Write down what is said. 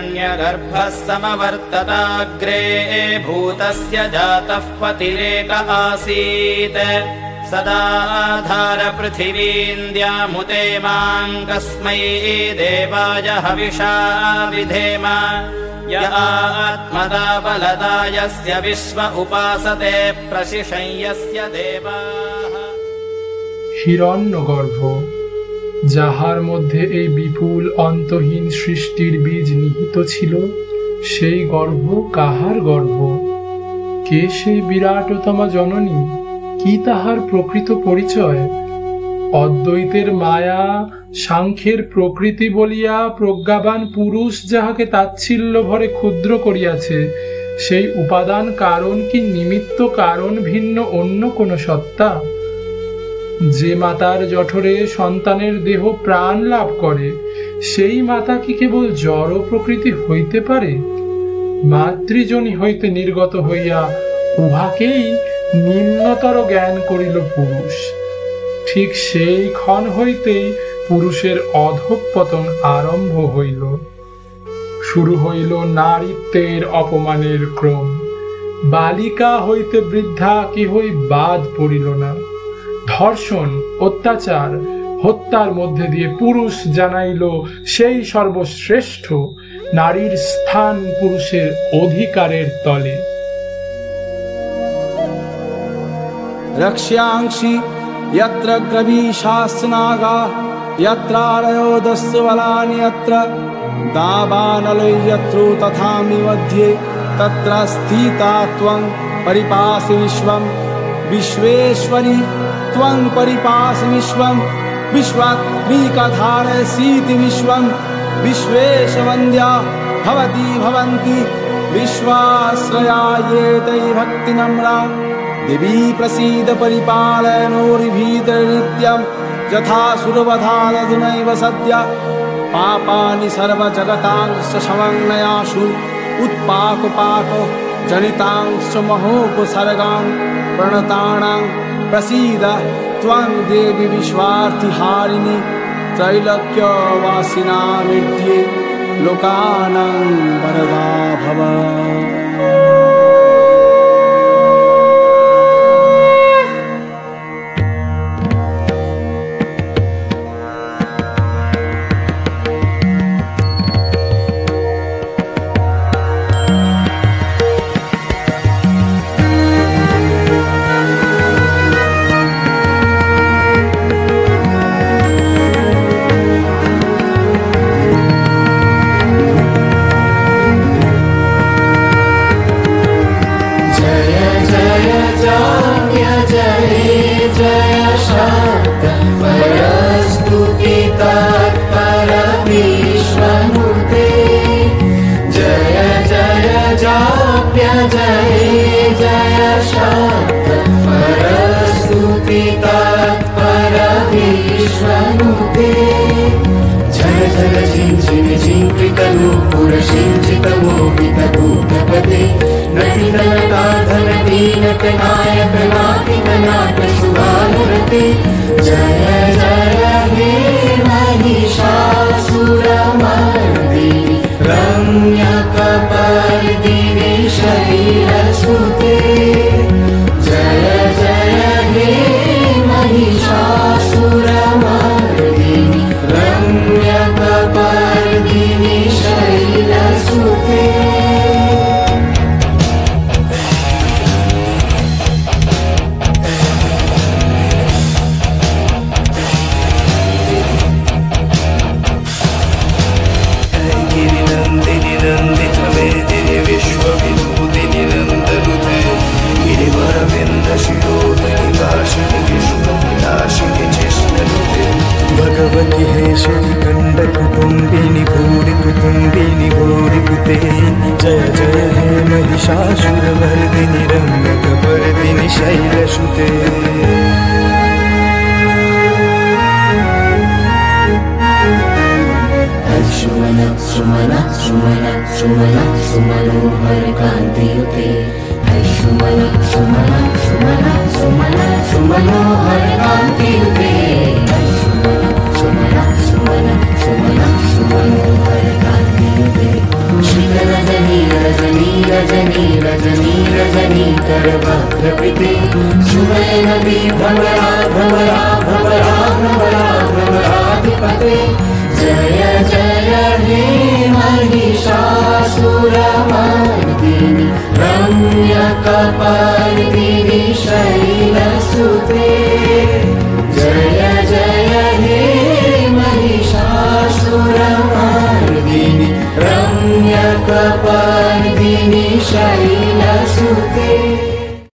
हिरण्यगर्भः समवर्तताग्रे भूतस्य जातः पतिरेक आसीत् सदाधार पृथिवीन्द्यामुते मां कस्मै देवाय हविषा विधेम य आत्मदा बलदा यस्य विश्व उपासते प्रशिशं यस्य देवाः। হিরণ্যগর্ভ, যাহার মধ্যে এই বিপুল অন্তহীন সৃষ্টির বীজ নিহিত ছিল, সেই গর্ভ কাহার গর্ভ? কে সেই বিরাটতমা জননী? কি তাহার প্রকৃত পরিচয়? অদ্বৈতের মায়া, সাংখ্যের প্রকৃতি বলিয়া প্রজ্ঞাবান পুরুষ যাহাকে তাচ্ছিল্য ভরে ক্ষুদ্র করিয়াছে, সেই উপাদান কারণ কি নিমিত্ত কারণ ভিন্ন অন্য কোন সত্তা? যে মাতার জঠরে সন্তানের দেহ প্রাণ লাভ করে, সেই মাতা কি কেবল জড় প্রকৃতি হইতে পারে? মাতৃজনী হইতে নির্গত হইয়া উহাকেই নিম্নতর জ্ঞান করিল পুরুষ। ঠিক সেই ক্ষণ হইতেই পুরুষের অধঃপতন আরম্ভ হইল। শুরু হইল নারীত্বের অপমানের ক্রম। বালিকা হইতে বৃদ্ধা কেহই বাদ পড়িল না। ধর্ষণ, অত্যাচার, হত্যার মধ্যে দিয়ে পুরুষ জানাইল সেই সর্বশ্রেষ্ঠ, নারীর স্থান পুরুষের অধিকারের তলে। रक्ष्यांक्षि यत्र ग्रवीशास्नागा यत्रारयो दस्वलानि यत्र दावानलै यत्रो तथामि मध्ये तत्र स्थिता त्वं परिपासि विश्वं विश्वेश्वरी त्वं परिपासि विश्वं विश्वात्मिकाधारयसीति विश्वं विश्वेशवन्द्या भवती भवन्ति विश्वाश्रया ये तै भक्तिनम्रा देवी प्रसीद परिपालयनोर्भीतनित्यं यथा सुरवधानधुनैव सद्य पापानि सर्वजगतांश्च समन्वयासु उत्पाकपाक जनितांश्च महोपसर्गान् प्रणतानां प्रसीद त्वं देवी विश्वार्थिहारिणि त्रैलोक्यवासिनामिध्ये लोकानां वरदा भव। रजनी रजनी रजनीकर वक्रवृते सुनयनदी भ्रमरा भ्रमरा भ्रमरा भ्रमरा भ्रमराधिपते जय जय हे महिषासुरमर्दिनि रम्यकपा